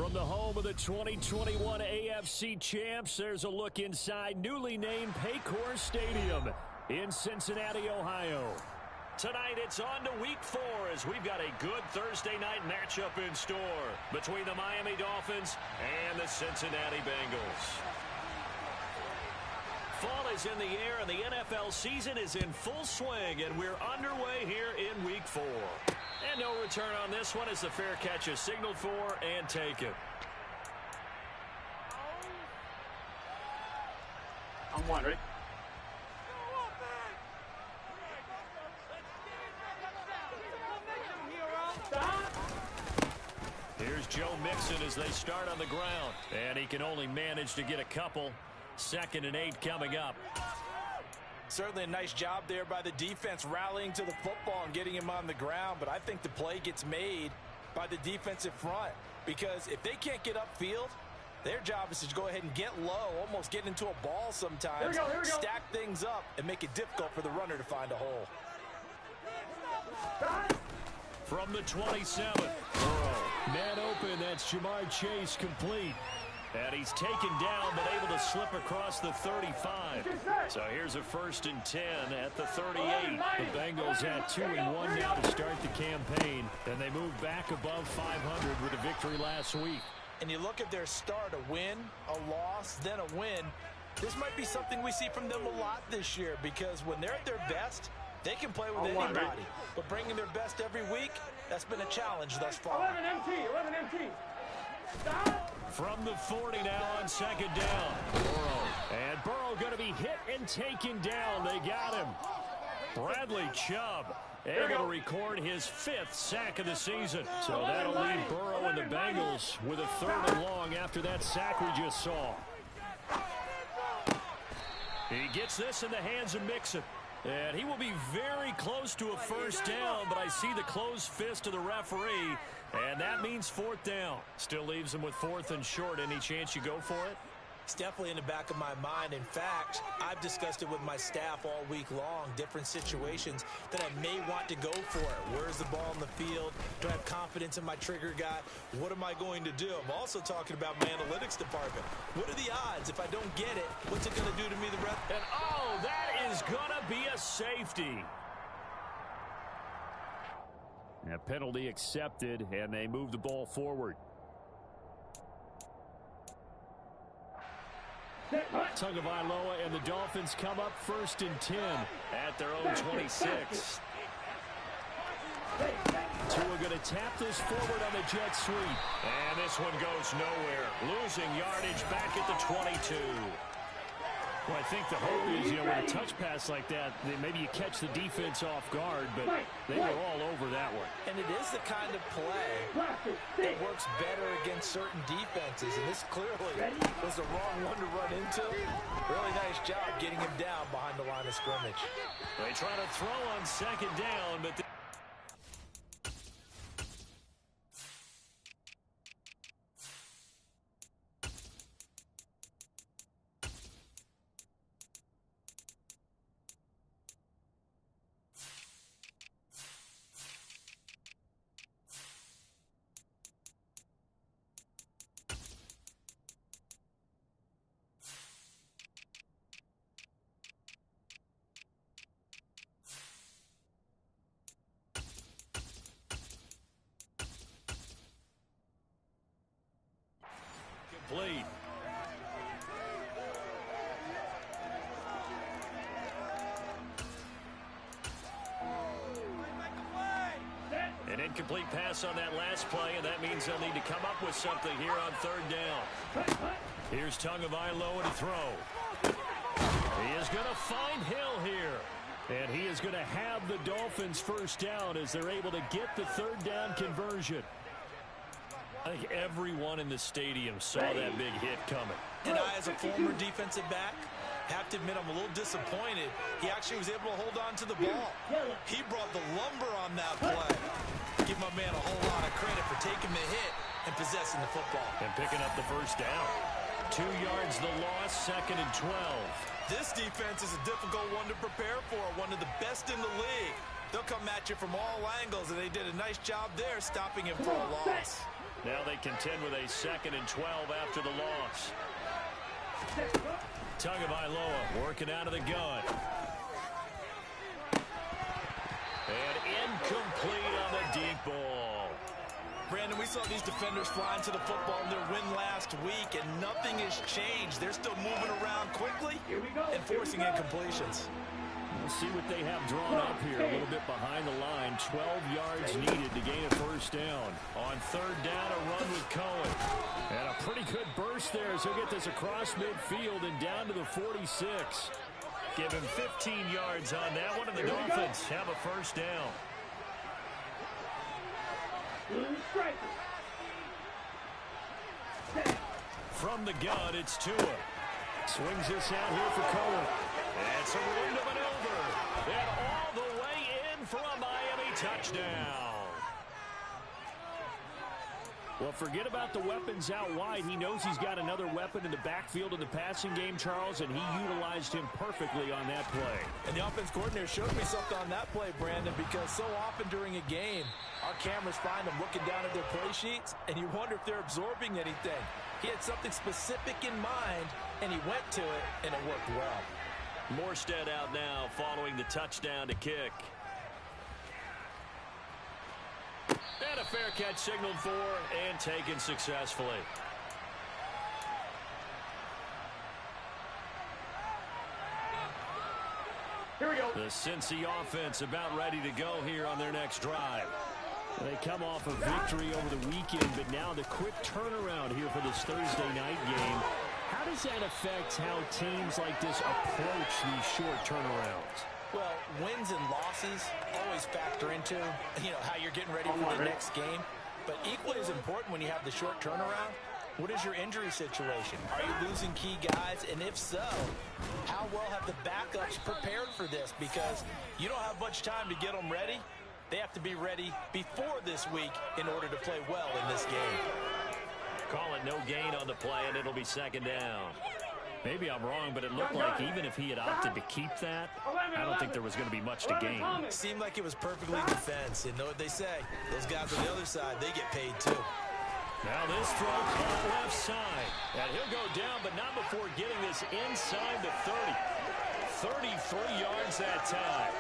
From the home of the 2021 AFC champs, there's a look inside newly named Paycor Stadium in Cincinnati, Ohio. Tonight, it's on to Week 4 as we've got a good Thursday night matchup in store between the Miami Dolphins and the Cincinnati Bengals. Fall is in the air and the NFL season is in full swing, and we're underway here in Week 4. And no return on this one as the fair catch is signaled for and taken. I'm one, ready? Here's Joe Mixon as they start on the ground. And he can only manage to get a couple. 2nd and 8 coming up. Certainly a nice job there by the defense rallying to the football and getting him on the ground. But I think the play gets made by the defensive front. Because if they can't get upfield, their job is to go ahead and get low, almost get into a ball sometimes, here we go. stack things up, and make it difficult for the runner to find a hole. From the 27, Burrow. Man open, that's Jamar Chase complete. And he's taken down, but able to slip across the 35. So here's a 1st and 10 at the 38. The Bengals at 2-1 now to start the campaign. And they move back above 500 with a victory last week. And you look at their start, a win, a loss, then a win. This might be something we see from them a lot this year, because when they're at their best, they can play with anybody. But bringing their best every week, that's been a challenge thus far. 11 MT. From the 40 now on 2nd down. Burrow. And Burrow going to be hit and taken down. They got him. Bradley Chubb able to record his 5th sack of the season. So that'll leave Burrow and the Bengals with a 3rd and long after that sack we just saw. He gets this in the hands of Mixon. And he will be very close to a 1st down, but I see the closed fist of the referee, and that means 4th down. Still leaves him with 4th and short. Any chance you go for it? It's definitely in the back of my mind. In fact, I've discussed it with my staff all week long, different situations that I may want to go for it. Where's the ball in the field? Do I have confidence in my trigger guy? What am I going to do? I'm also talking about my analytics department. What are the odds? If I don't get it, what's it going to do to me the rest? And oh, that is going to be a safety. A penalty accepted, and they move the ball forward. Tagovailoa and the Dolphins come up 1st and 10 at their own 26. Tua going to tap this forward on the jet sweep. And this one goes nowhere. Losing yardage back at the 22. Well, I think the hope is, with a touch pass like that, maybe you catch the defense off guard, but they were all over that one. And it is the kind of play that works better against certain defenses, and this clearly was the wrong one to run into. Really nice job getting him down behind the line of scrimmage. They try to throw on 2nd down, but complete. An incomplete pass on that last play, and that means they'll need to come up with something here on 3rd down. Here's Tagovailoa to throw. He is going to find Hill here. And he is going to have the Dolphins 1st down as they're able to get the 3rd down conversion. I think everyone in the stadium saw that big hit coming. And I, as a former defensive back, have to admit I'm a little disappointed. He actually was able to hold on to the ball. He brought the lumber on that play. Give my man a whole lot of credit for taking the hit and possessing the football. And picking up the 1st down. 2 yards the loss, 2nd and 12. This defense is a difficult one to prepare for, one of the best in the league. They'll come at you from all angles, and they did a nice job there stopping him for a loss. Now they contend with a 2nd and 12 after the loss. Tagovailoa working out of the gun. And incomplete on the deep ball. Brandon, we saw these defenders flying to the football in their win last week, and nothing has changed. They're still moving around quickly and forcing incompletions. We'll see what they have drawn up here. A little bit behind the line. 12 yards needed to gain a first down. On 3rd down, a run with Cohen. And a pretty good burst there as he'll get this across midfield and down to the 46. Give him 15 yards on that one, and the Dolphins have a first down. From the gun, it's Tua. Swings this out here for Cohen. It's a window and over. And all the way in for a Miami touchdown. Well, forget about the weapons out wide. He knows he's got another weapon in the backfield in the passing game, Charles, and he utilized him perfectly on that play. And the offense coordinator showed me something on that play, Brandon, because so often during a game, our cameras find them looking down at their play sheets, and you wonder if they're absorbing anything. He had something specific in mind, and he went to it, and it worked well. Morstead out now following the touchdown to kick. And a fair catch signaled for and taken successfully. Here we go. The Cincy offense about ready to go here on their next drive. They come off a victory over the weekend, but now the quick turnaround here for this Thursday night game. How does that affect how teams like this approach these short turnarounds? Well, wins and losses always factor into, how you're getting ready for the next game. But equally as important when you have the short turnaround, what is your injury situation? Are you losing key guys? And if so, how well have the backups prepared for this? Because you don't have much time to get them ready. They have to be ready before this week in order to play well in this game. Call it no gain on the play, and it'll be 2nd down. Maybe I'm wrong, but it looked like even if he had opted to keep that, I don't think there was going to be much to gain. It seemed like it was perfectly defense. And know what they say? Those guys on the other side, they get paid too. Now this throw caught left side. And he'll go down, but not before getting this inside the 30. 33 yards that time.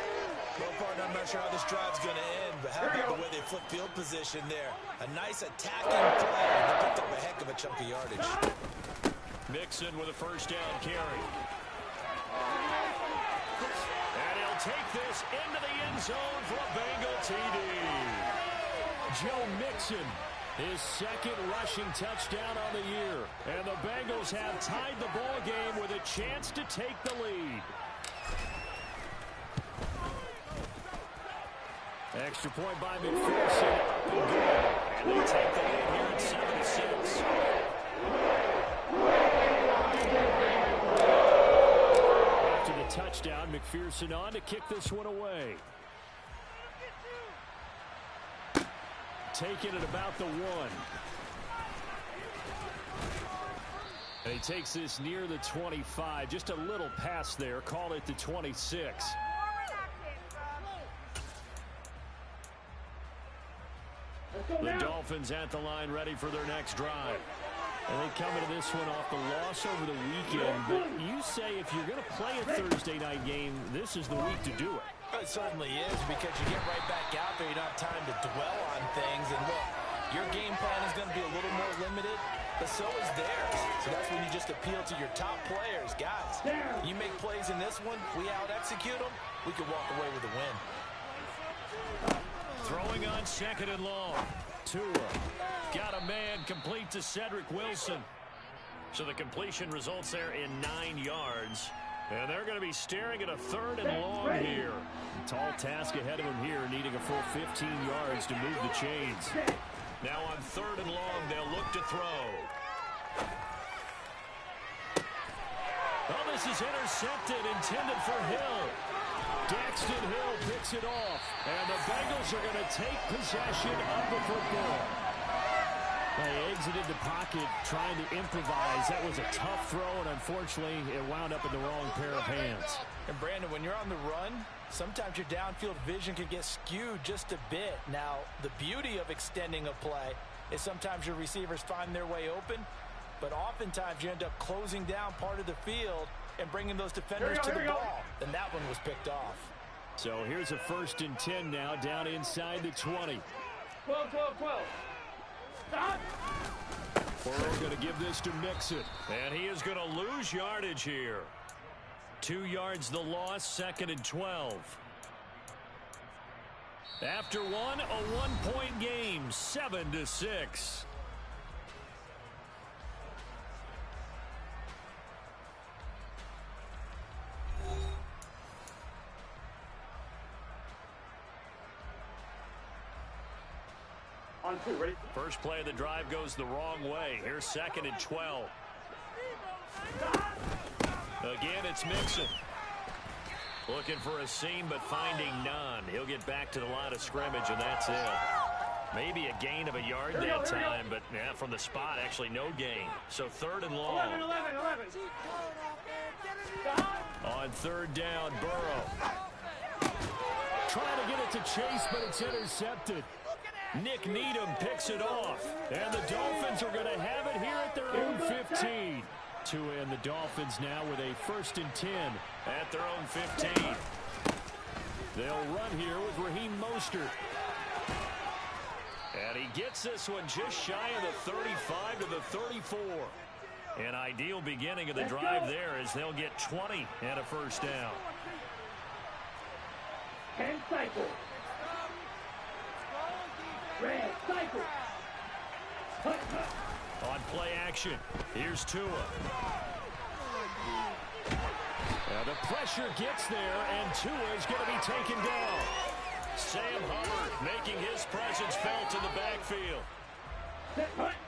Well, partner, I'm not sure how this drive's going to end, but how about the way they flip field position there? A nice attacking play. They picked up a heck of a chunk of yardage. Mixon with a first down carry. And he'll take this into the end zone for a Bengal TD. Joe Mixon, his 2nd rushing touchdown on the year. And the Bengals have tied the ball game with a chance to take the lead. Extra point by McPherson. And they take the lead here at 7-6. After the touchdown, McPherson on to kick this one away. Taking it about the 1. And he takes this near the 25. Just a little pass there. Call it the 26. The Dolphins at the line ready for their next drive. And they come into this one off the loss over the weekend. But you say if you're going to play a Thursday night game, this is the week to do it. It certainly is, because you get right back out there. You don't have time to dwell on things. And look, your game plan is going to be a little more limited, but so is theirs. So that's when you just appeal to your top players. Guys, you make plays in this one, we out-execute them, we can walk away with a win. Throwing on 2nd and long. Tua got a man, complete to Cedric Wilson. So the completion results there in 9 yards. And they're going to be staring at a 3rd and long here. Tall task ahead of them here, needing a full 15 yards to move the chains. Now on 3rd and long, they'll look to throw. Oh, this is intercepted, intended for Hill. Daxton Hill picks it off, and the Bengals are going to take possession of the football. They exited the pocket trying to improvise. That was a tough throw, and unfortunately, it wound up in the wrong pair of hands. And Brandon, when you're on the run, sometimes your downfield vision can get skewed just a bit. Now, the beauty of extending a play is sometimes your receivers find their way open, but oftentimes you end up closing down part of the field and bringing those defenders to the ball. And that one was picked off. So here's a 1st and 10 now, down inside the 20. 12, 12, 12. Stop. Burrow going to give this to Mixon. And he is going to lose yardage here. 2 yards the loss, 2nd and 12. After one, a 1-point game, 7-6. On 2, ready? First play of the drive goes the wrong way. Here's 2nd and 12. Again, it's Mixon. Looking for a seam, but finding none. He'll get back to the line of scrimmage, and that's it. Maybe a gain of a yard that time, but yeah, from the spot, actually no gain. So 3rd and long. 11, 11, 11. On 3rd down, Burrow. Trying to get it to Chase, but it's intercepted. Nick Needham picks it off. And the Dolphins are going to have it here at their own 15. Tua and the Dolphins now with a 1st and 10 at their own 15. They'll run here with Raheem Mostert. And he gets this one just shy of the 35 to the 34. An ideal beginning of the drive there as they'll get 20 and a 1st down. 10 cycles. Red cycle. On play action, here's Tua. Now the pressure gets there, and Tua is going to be taken down. Sam Hubbard making his presence felt in the backfield.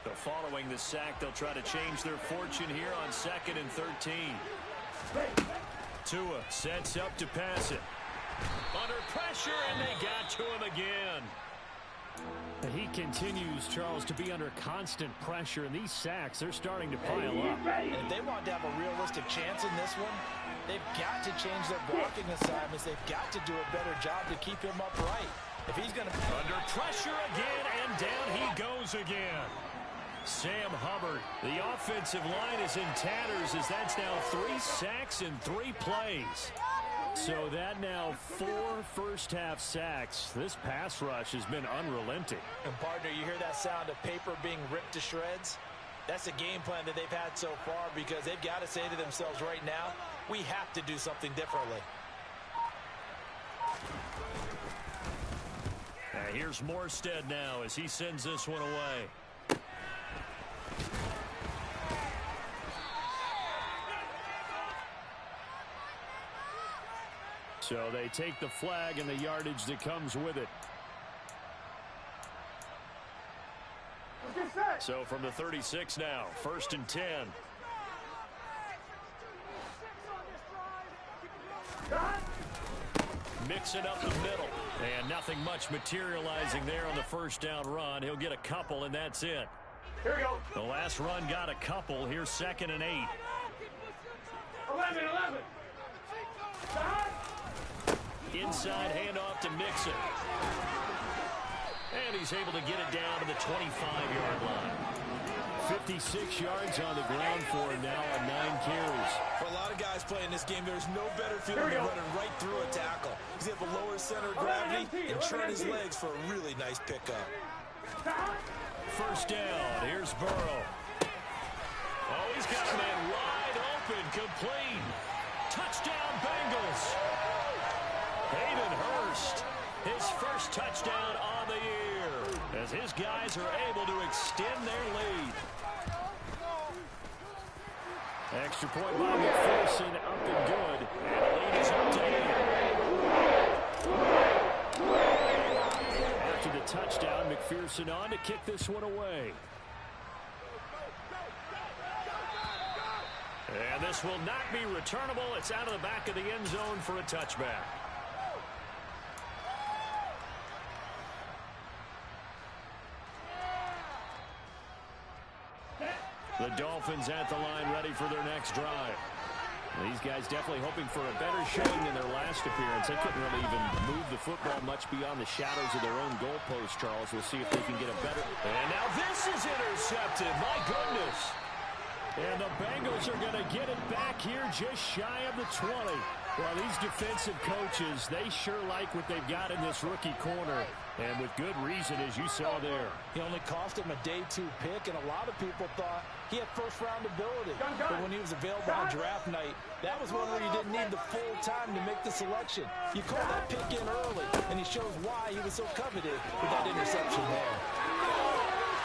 So following the sack, they'll try to change their fortune here on 2nd and 13. Tua sets up to pass it. Under pressure, and they got to him again. He continues, Charles, to be under constant pressure, and these sacks, they're starting to pile up. And if they want to have a realistic chance in this one, they've got to change their blocking assignments. They've got to do a better job to keep him upright. If he's going to... Under pressure again, and down he goes again. Sam Hubbard, the offensive line is in tatters as that's now 3 sacks in 3 plays. So that now 4 first-half sacks. This pass rush has been unrelenting. And, partner, you hear that sound of paper being ripped to shreds? That's a game plan that they've had so far because they've got to say to themselves right now, we have to do something differently. Here's Morstead now as he sends this one away. So they take the flag and the yardage that comes with it. So from the 36 now, 1st and 10. Mixing up the middle. And nothing much materializing there on the 1st down run. He'll get a couple, and that's it. Here we go. The last run got a couple. Here's 2nd and 8. 11, 11. Inside handoff to Mixon. And he's able to get it down to the 25-yard line. 56 yards on the ground for him now on 9 carries. For a lot of guys playing this game, there's no better feeling than running right through a tackle. He's able to lower his center of gravity and turn his legs for a really nice pickup. 1st down. Here's Burrow. Oh, he's got a man wide open, complete. Touchdown, Bengals. Hayden Hurst, his 1st touchdown on the year, as his guys are able to extend their lead. Extra point by McPherson, up and good, and the lead is up to 8. After the touchdown, McPherson on to kick this one away. And this will not be returnable. It's out of the back of the end zone for a touchback. The Dolphins at the line ready for their next drive. These guys definitely hoping for a better showing than their last appearance. They couldn't really even move the football much beyond the shadows of their own goalpost, Charles. We'll see if they can get a better... And now this is intercepted. My goodness. And the Bengals are going to get it back here just shy of the 20. Well, these defensive coaches, they sure like what they've got in this rookie corner. And with good reason, as you saw there. He only cost him a day 2 pick, and a lot of people thought he had first-round ability. But when he was available on draft night, that was one where you didn't need the full time to make the selection. You call that pick in early, and he shows why he was so coveted with that interception there.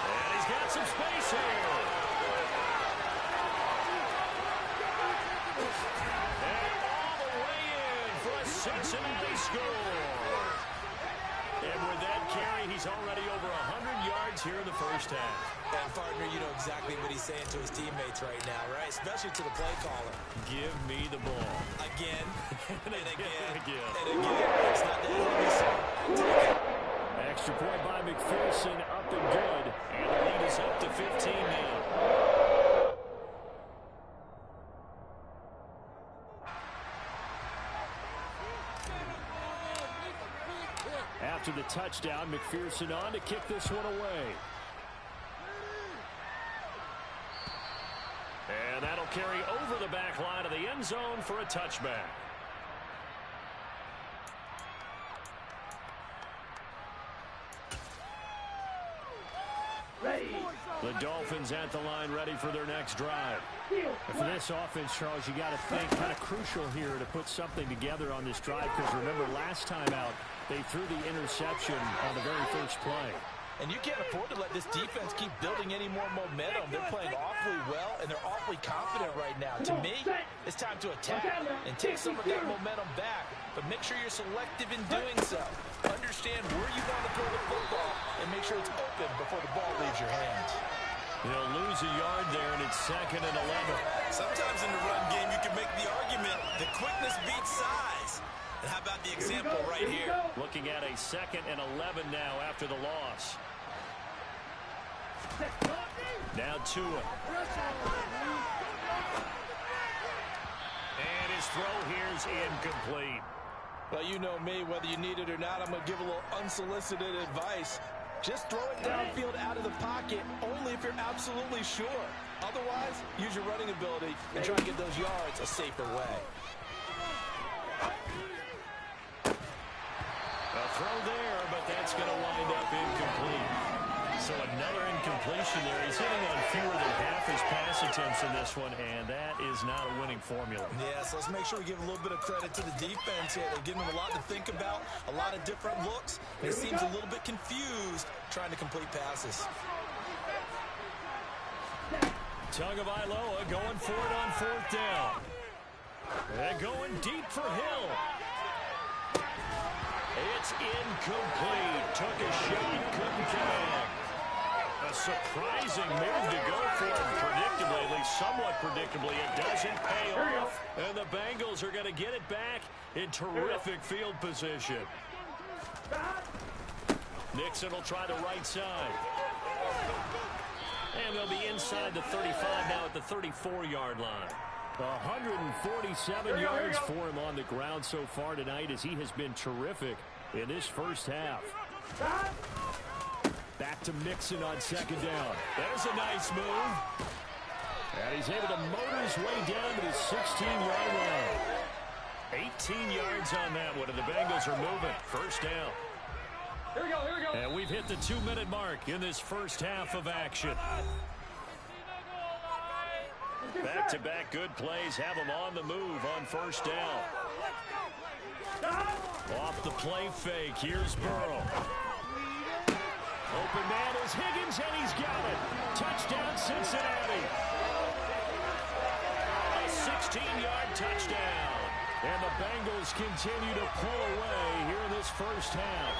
And he's got some space here. And all the way in for a Cincinnati score. And with that carry, he's already over 100 yards here in the first half. And, partner, you know exactly what he's saying to his teammates right now, right? Especially to the play caller. Give me the ball. Again, and again, and again. and again. It's not that heavy, so take it. Extra point by McPherson, up and good. And the lead is up to 15 now. After the touchdown, McPherson on to kick this one away. And that'll carry over the back line of the end zone for a touchback. The Dolphins at the line ready for their next drive. And for this offense, Charles, you got to think kind of crucial here to put something together on this drive, because remember last time out they threw the interception on the very first play. And you can't afford to let this defense keep building any more momentum. They're playing awfully well, and they're awfully confident right now. To me, it's time to attack and take some of that momentum back. But make sure you're selective in doing so. Understand where you want to throw the football, and make sure it's open before the ball leaves your hands. They'll lose a yard there, and it's 2nd and 11. Sometimes in the run game, you can make the argument that quickness beats size. And how about the example right here? Looking at a 2nd and 11 now after the loss. Now Tua. And his throw here's incomplete. Well, you know me, whether you need it or not, I'm going to give a little unsolicited advice. Just throw it downfield out of the pocket, only if you're absolutely sure. Otherwise, use your running ability and try to get those yards a safer way. A throw there, but that's going to wind up incomplete. So another incompletion there. He's hitting on fewer than half his pass attempts in this one, and that is not a winning formula. Yeah, so let's make sure we give a little bit of credit to the defense here. They're giving him a lot to think about, a lot of different looks. And he seems a little bit confused trying to complete passes. Tagovailoa going for it on 4th down. And going deep for Hill. It's incomplete. Took a shot, couldn't connect. A surprising move to go for it. Predictably, at least somewhat predictably, it doesn't pay off. And the Bengals are going to get it back in terrific field position. Nixon will try the right side. And they'll be inside the 35 now at the 34-yard line. 147 yards for him on the ground so far tonight, as he has been terrific in this first half. Back to Mixon on 2nd down. There's a nice move. And he's able to motor his way down to the 16-yard line. 18 yards on that one, and the Bengals are moving. First down. Here we go. And we've hit the 2-minute mark in this first half of action. Back-to-back good plays have him on the move on first down. Off the play fake, here's Burrow. Open man is Higgins, and he's got it. Touchdown, Cincinnati. A 16-yard touchdown. And the Bengals continue to pull away here in this first half.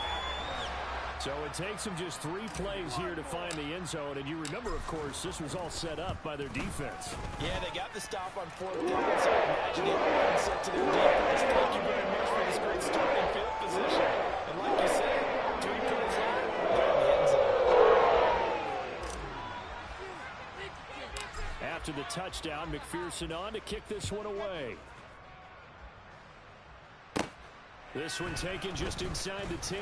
So it takes them just 3 plays here to find the end zone. And you remember, of course, this was all set up by their defense. Yeah, they got the stop on 4th down, so imagine the offense said to their defense, thank you very much for this great starting field position. And like you said, 3 plays later, they're in the end zone. after the touchdown. McPherson on to kick this one away. This one taken just inside the 10.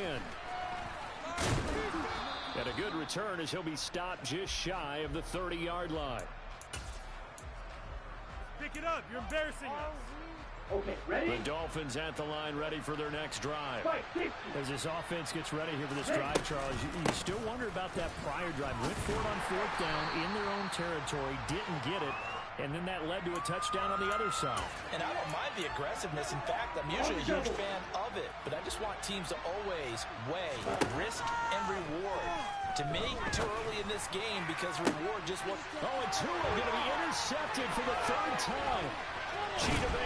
And a good return as he'll be stopped just shy of the 30-yard line. Pick it up. You're embarrassing us. Okay, ready? The Dolphins at the line, ready for their next drive. As this offense gets ready here for this drive, Charles, you still wonder about that prior drive. Went for it on 4th down in their own territory, didn't get it, and then that led to a touchdown on the other side. And I don't mind the aggressiveness. In fact, I'm usually a huge fan of it, but I just want teams to always weigh risk and reward. To me, too early in this game because reward just wasn't. Oh, and Tua going to be intercepted for the 3rd time. Chidobe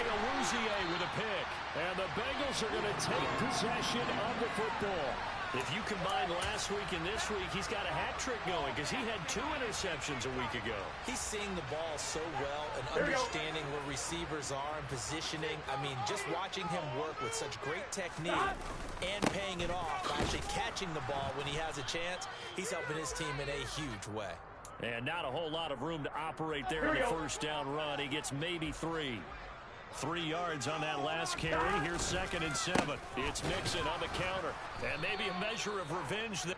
with a pick. And the Bengals are going to take possession of the football. If you combine last week and this week, he's got a hat trick going because he had 2 interceptions a week ago. He's seeing the ball so well and understanding where receivers are and positioning. I mean, just watching him work with such great technique and paying it off, actually catching the ball when he has a chance, he's helping his team in a huge way. And not a whole lot of room to operate there in the 1st down run. He gets maybe 3. 3 yards on that last carry. Here's 2nd and 7. It's Mixon on the counter. And maybe a measure of revenge there.